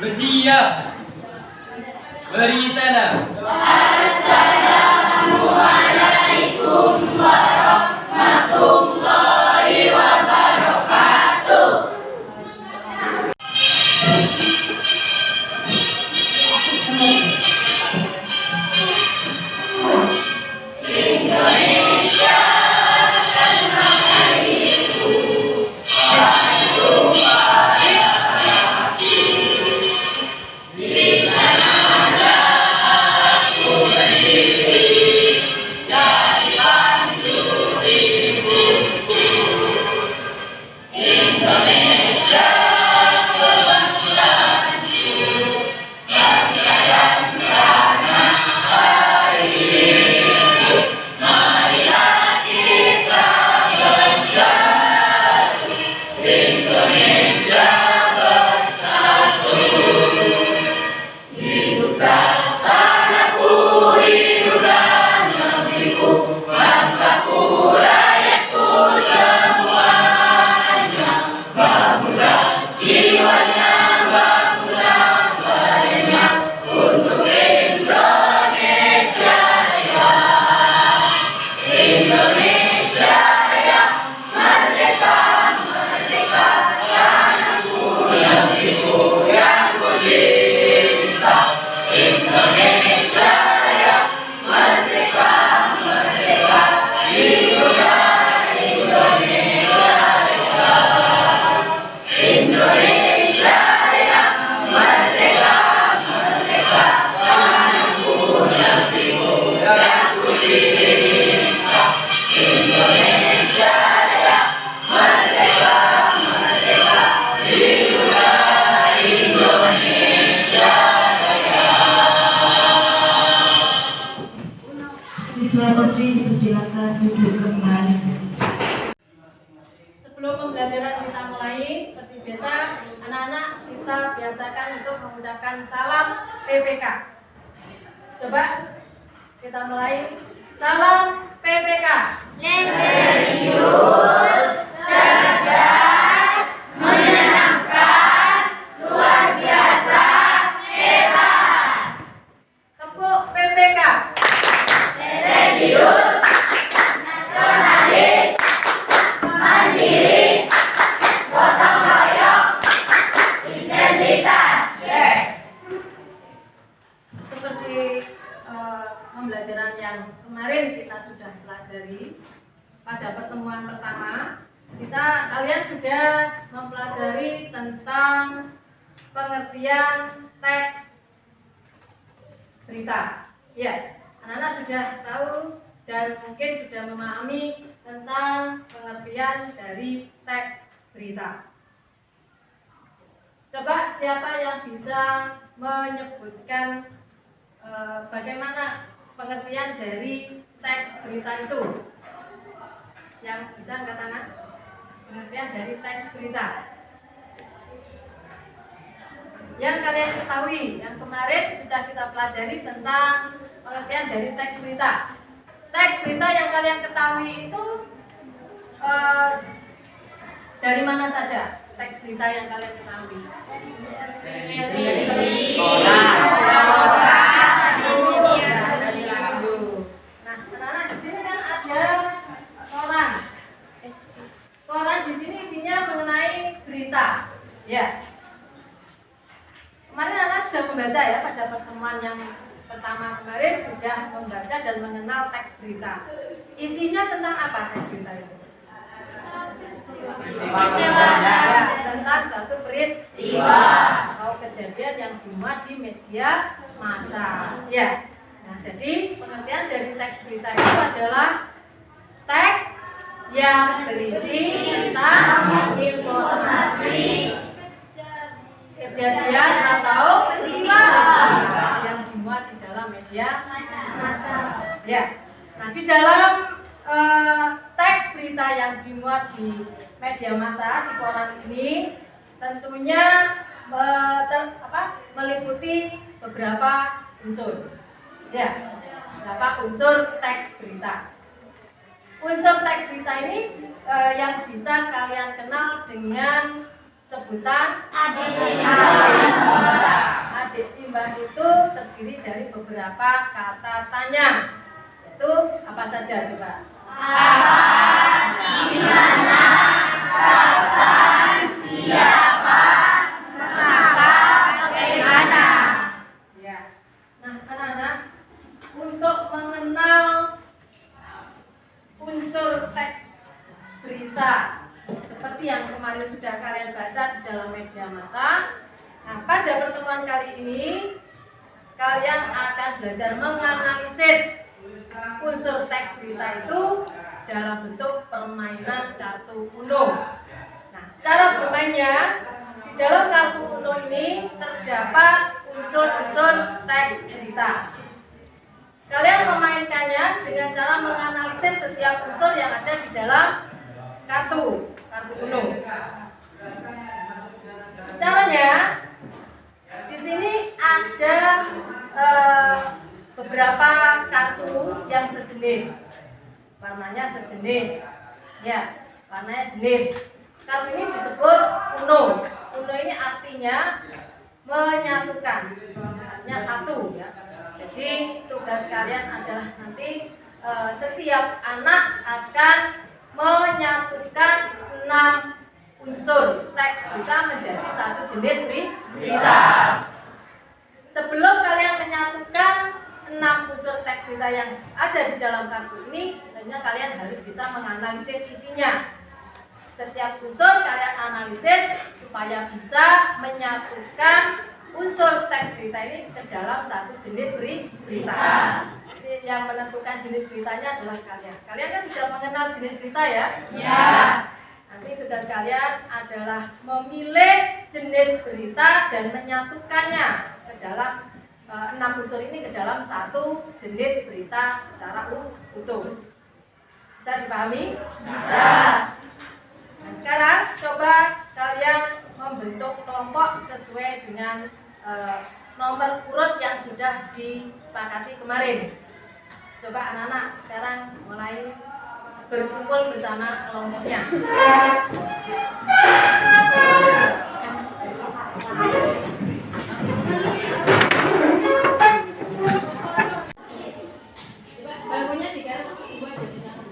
Bersiap. Beri salam. Assalamualaikum warahmatullahi wabarakatuh. Indonesia tanah airku, Bandung Raya. Di sanalah aku berdiri dan pandu ibuku. Indonesia kebangsaanku, bangsa dan tanah airku. Marilah kita bersatu, Indonesia bersatu. Hiduplah tanahku, hiduplah negeriku, bangsaku, rakyatku semuanya. Bangunlah jiwanya, bangunlah badannya untuk Indonesia Raya. Indonesia Raya, merdeka, merdeka, tanahku, negeriku yang ku cinta. Indonesia Raya, merdeka, merdeka, hiduplah Indonesia Raya. Indonesia Raya, merdeka, merdeka, tanahku, negeriku yang ku cinta. Indonesia Raya, merdeka, merdeka, hiduplah Indonesia Raya. Siswa-siswi dipersilakan duduk kembali. Sebelum pembelajaran kita mulai, seperti biasa, anak-anak kita biasakan untuk mengucapkan salam PPK. Coba kita mulai. Salam PPK. Serius, cerdas, menyenangkan, luar biasa, hebat. Tepuk PPK. Religius, nasionalis, mandiri, gotong royong, integritas. Yes. Seperti pembelajaran yang kemarin kita sudah pelajari pada pertemuan pertama, kalian sudah mempelajari tentang pengertian teks berita. Ya, anak-anak sudah tahu dan mungkin sudah memahami tentang pengertian dari teks berita. Coba siapa yang bisa menyebutkan bagaimana pengertian dari teks berita itu? Yang bisa angkat tangan. Pengertian dari teks berita yang kalian ketahui, yang kemarin sudah kita pelajari tentang pengertian dari teks berita. Teks berita yang kalian ketahui itu dari mana saja? Teks berita yang kalian ketahui? Televisi, Sekolah. Media. Dari radio. Nah, anak-anak di sini kan ada koran. Koran di sini isinya mengenai berita. Ya. Kemarin anak sudah membaca ya, pada pertemuan yang pertama kemarin sudah membaca dan mengenal teks berita. Isinya tentang apa teks berita itu? Peristiwa. Ya, tentang suatu peristiwa atau kejadian yang dimuat di media massa. Ya. Nah, jadi pengertian dari teks berita itu adalah teks yang berisi tentang informasi, kejadian atau peristiwa yang dimuat di dalam media massa. Ya. Nah, di dalam teks berita yang dimuat di media massa di koran ini tentunya meliputi beberapa unsur. Ya, beberapa unsur teks berita. Unsur teks berita ini yang bisa kalian kenal dengan sebutan Adik Simba. Adik Simba itu terdiri dari beberapa kata tanya. Itu apa saja coba? Apa, di mana, kapan, siapa, mengapa, bagaimana. Ya. Nah, anak-anak, untuk mengenal unsur teks berita seperti yang kemarin sudah kalian baca di dalam media massa. Nah, pada pertemuan kali ini kalian akan belajar menganalisis unsur teks berita itu dalam bentuk permainan kartu uno. Nah, cara bermainnya di dalam kartu uno ini terdapat unsur-unsur teks berita. Kalian memainkannya dengan cara menganalisis setiap unsur yang ada di dalam kartu uno. Caranya, di sini ada beberapa kartu yang sejenis, warnanya sejenis, ya, warnanya jenis. Kartu ini disebut uno. Uno ini artinya menyatukan, artinya satu, ya. Jadi tugas kalian adalah nanti setiap anak akan menyatukan 6 unsur teks berita menjadi satu jenis berita. Sebelum kalian menyatukan 6 unsur teks berita yang ada di dalam kartu ini, tentunya kalian harus bisa menganalisis isinya. Setiap unsur kalian analisis supaya bisa menyatukan unsur teks berita ini ke dalam satu jenis berita. Jadi yang menentukan jenis beritanya adalah kalian. Kalian kan sudah mengenal jenis berita ya? Ya. Nanti tugas kalian adalah memilih jenis berita dan menyatukannya ke dalam 6 unsur ini ke dalam satu jenis berita secara utuh. Bisa dipahami? Bisa. Nah, sekarang coba kalian membentuk kelompok sesuai dengan nomor urut yang sudah disepakati kemarin. Coba anak-anak sekarang mulai berkumpul bersama kelompoknya. Bangkunya digaruk semua jadi satu.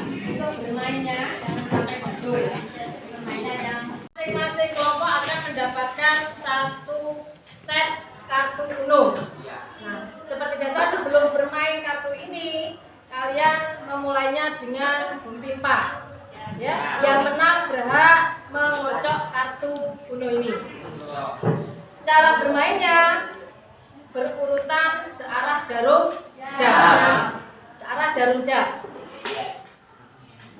Itu bermainnya jangan sampai bodoh ya. Bermainnya yang masing-masing kelompok akan mendapatkan satu set kartu uno. Nah, seperti biasa sebelum bermain kartu ini, kalian memulainya dengan bumpimpa. Ya, yang menang berhak mengocok kartu uno ini. Cara bermainnya berurutan searah jarum jam. Searah jarum jam.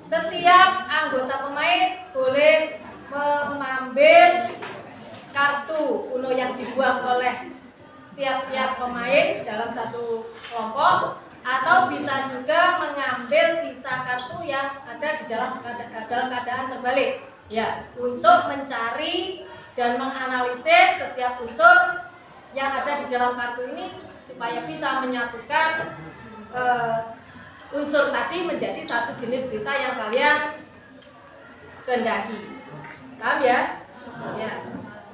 Setiap anggota pemain boleh mengambil kartu uno yang dibuang oleh tiap-tiap pemain dalam satu kelompok, atau bisa juga mengambil sisa kartu yang ada di dalam keadaan terbalik, ya, untuk mencari dan menganalisis setiap unsur yang ada di dalam kartu ini supaya bisa menyatukan unsur tadi menjadi satu jenis berita yang kalian kehendaki. Paham ya? Ya.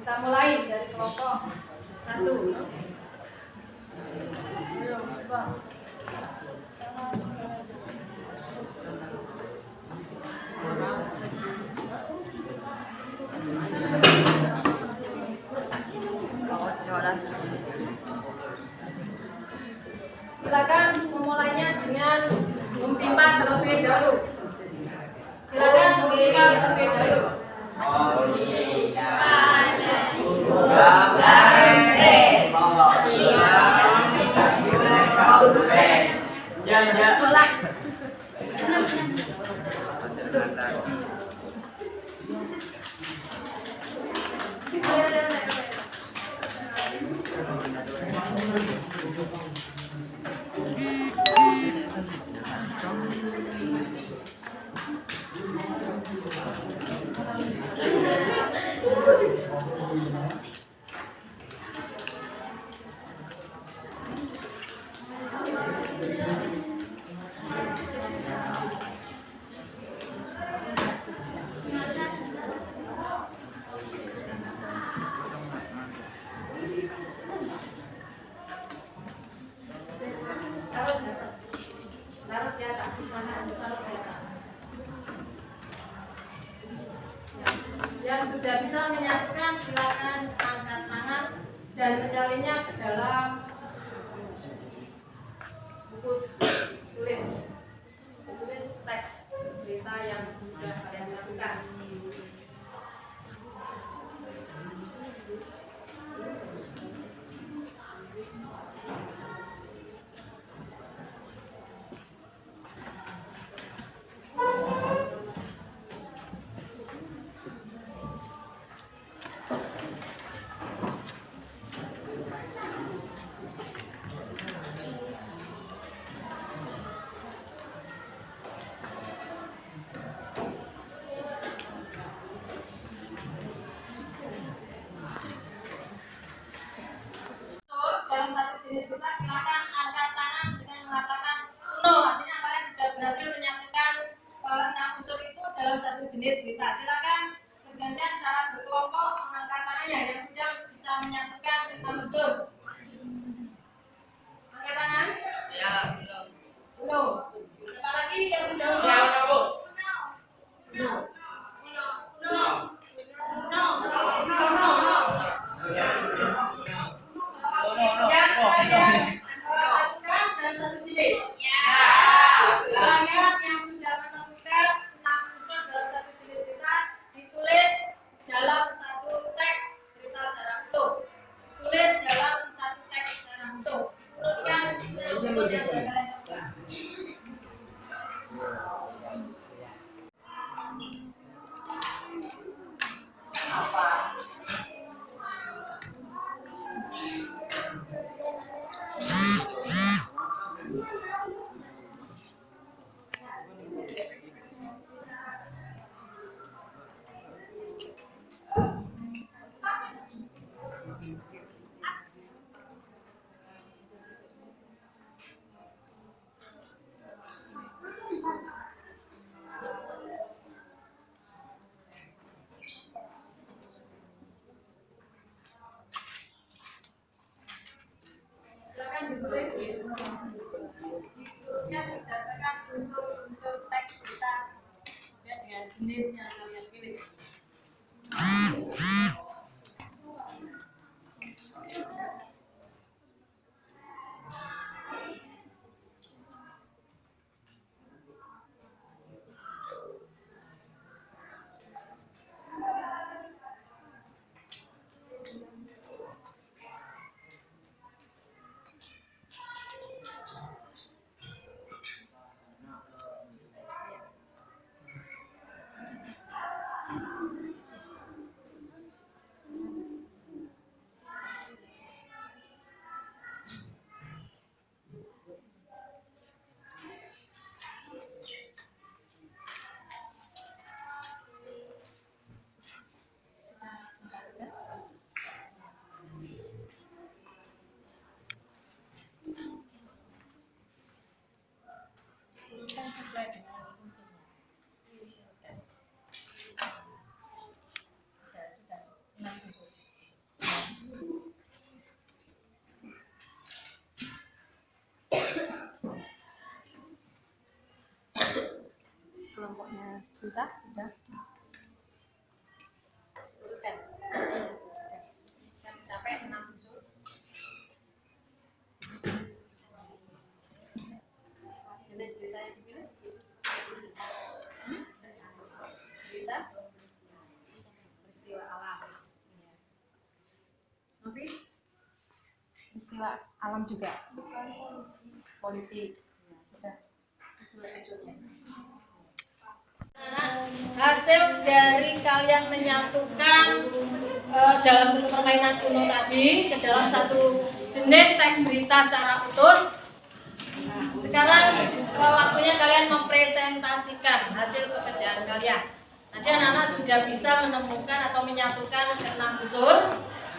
Kita mulai dari kelompok 1. Silakan memulainya dengan mempimpa terlebih dahulu. Silakan mempimpa terlebih dahulu. silakan taruh peta. Yang sudah bisa menyatukan silakan angkat tangan dan menyalinya ke dalam buku tulis teks berita yang sudah kalian satukan. Dalam satu jenis berita silakan angkat tangan dengan mengatakan uno, artinya kalian sudah berhasil menyatukan 6 unsur itu dalam satu jenis berita. Silakan bergantian cara berkelompok mengangkat tangannya yang sudah bisa menyatukan 6 unsur. Angkat tangan. Ya. Uno. Siapa lagi yang sudah uno? Ya, Uno. Yang kalian lakukan dalam satu jenis. Kalian yang sudah menemukan 6 unsur dalam satu jenis berita ditulis dalam satu teks berita secara utuh. Tulis dalam satu teks secara utuh. Urutkan unsur-unsur yang sudah kalian temukan. Silakan ditulis. Dituliskan berdasarkan unsur-unsur teks berita sesuai dengan jenis yang kalian pilih. Tuliskan sesuai dengan unsurnya. Sudah 6 unsur. Kelompoknya sudah. Urutkan. Dan sampai 6 unsur. Jenis berita yang dipilih? Berita peristiwa alam. Nanti peristiwa alam juga. Politik. Ya, sudah. Unsur-unsurnya. Hasil dari kalian menyatukan dalam bentuk permainan uno tadi ke dalam satu jenis teks berita secara utuh. Sekarang waktunya kalian mempresentasikan hasil pekerjaan kalian. Nanti anak-anak sudah bisa menemukan atau menyatukan ke 6 unsur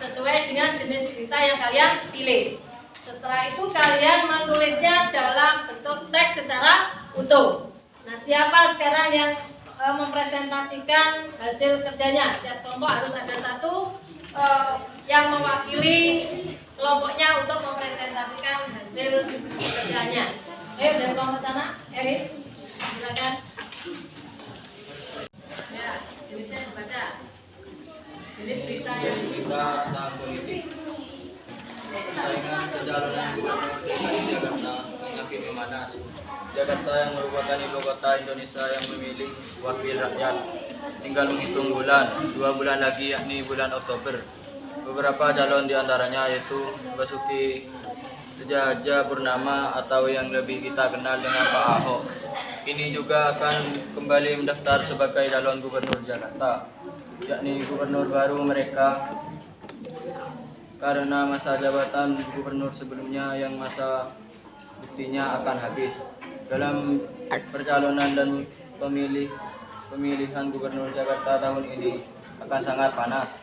sesuai dengan jenis berita yang kalian pilih. Setelah itu kalian menulisnya dalam bentuk teks secara utuh. Nah, siapa sekarang yang mempresentasikan hasil kerjanya? Setiap kelompok harus ada satu yang mewakili kelompoknya untuk mempresentasikan hasil kerjanya. Ayo dari kelompok sana, Erik. silakan. Ya, jenisnya dibaca. Jenis berita yang Berita tentang politik. Persaingan pencalonan Gubernur DKI Jakarta semakin memanas. Jakarta yang merupakan ibu kota Indonesia yang memilih wakil rakyat tinggal menghitung bulan, 2 bulan lagi yakni bulan Oktober. Beberapa calon diantaranya yaitu Basuki Cahayapurnama atau yang lebih kita kenal dengan Pak Ahok. Ini juga akan kembali mendaftar sebagai calon gubernur Jakarta, yakni gubernur baru mereka karena masa jabatan gubernur sebelumnya yang masa buktinya akan habis. Dalam percalonan dan pemilihan gubernur Jakarta tahun ini akan sangat panas,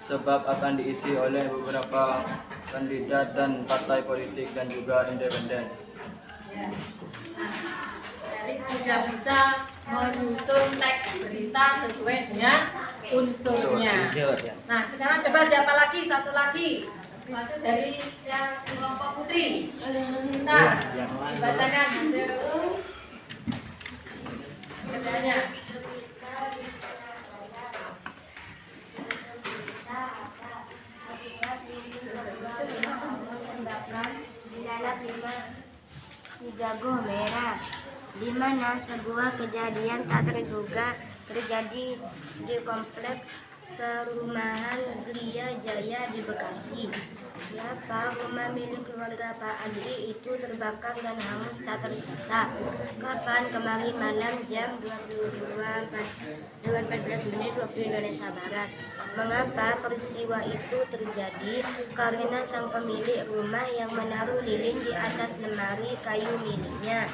sebab akan diisi oleh beberapa kandidat dan partai politik dan juga independen. ya. Jadi sudah bisa menyusun teks berita sesuai dengan unsurnya. Nah, sekarang coba siapa lagi? Satu lagi. Itu dari yang kelompok putri. Nah, bacakan hasil kerjanya. Jago merah, di mana sebuah kejadian tak terduga terjadi di kompleks perumahan Gria Jaya di Bekasi. Siapa rumah milik keluarga Pak Andri itu terbakar dan hangus tak tersisa. Kapan? Kemarin malam jam 22.14 waktu Indonesia Barat. Mengapa peristiwa itu terjadi? Karena sang pemilik rumah yang menaruh lilin di atas lemari kayu miliknya.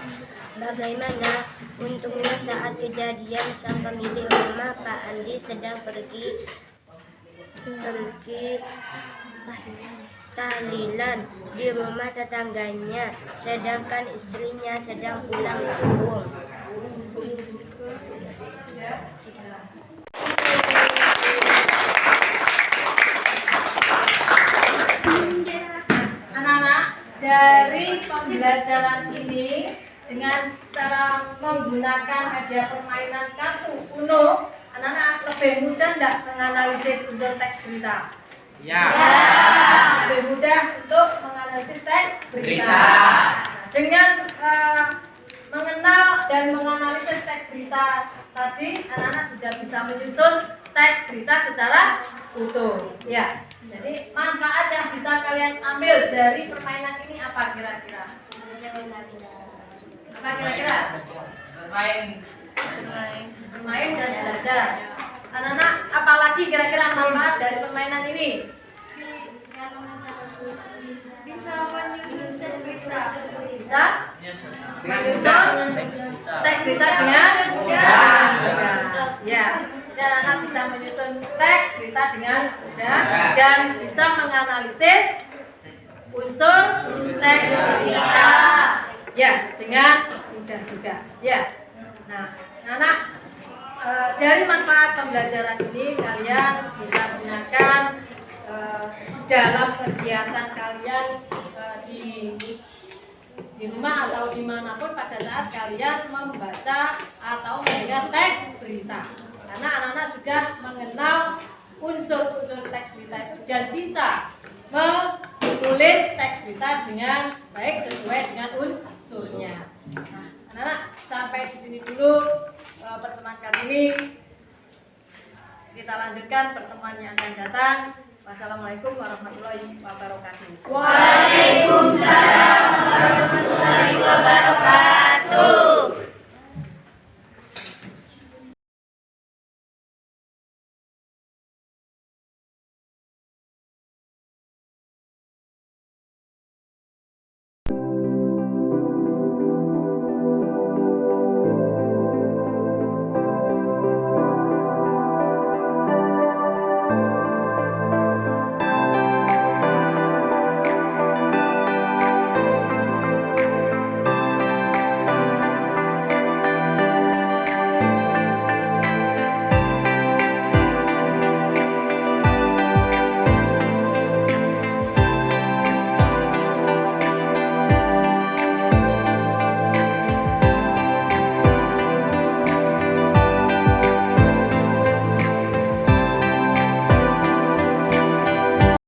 Bagaimana? Untungnya saat kejadian sang pemilik rumah Pak Andi sedang pergi tahlilan di rumah tetangganya, sedangkan istrinya sedang pulang kampung. Anak-anak, dari pembelajaran ini dengan cara menggunakan media permainan kartu Uno, anak-anak lebih mudah tidak menganalisis unsur teks berita? Ya. Lebih mudah untuk menganalisis teks berita. Dengan mengenal dan menganalisis teks berita tadi, anak-anak sudah bisa menyusun teks berita secara utuh. Ya. Jadi manfaat yang bisa kalian ambil dari permainan ini apa kira-kira? Apa kira-kira? Bermain dan belajar. Anak-anak, apalagi kira-kira manfaat dari permainan ini? Bisa menyusun berita. Bisa menyusun teks berita dengan mudah. Ya, dan anak bisa menyusun teks berita dengan mudah dan bisa menganalisis unsur teks berita. Ya, dengan mudah juga. Ya. Nah, anak dari manfaat pembelajaran ini kalian bisa gunakan dalam kegiatan kalian di rumah atau dimanapun pada saat kalian membaca atau melihat teks berita. Karena anak-anak sudah mengenal unsur-unsur teks berita itu dan bisa menulis teks berita dengan baik sesuai dengan unsurnya. Nah, anak-anak, sampai di sini dulu pertemuan kali ini. Kita lanjutkan pertemuan yang akan datang. Wassalamualaikum warahmatullahi wabarakatuh.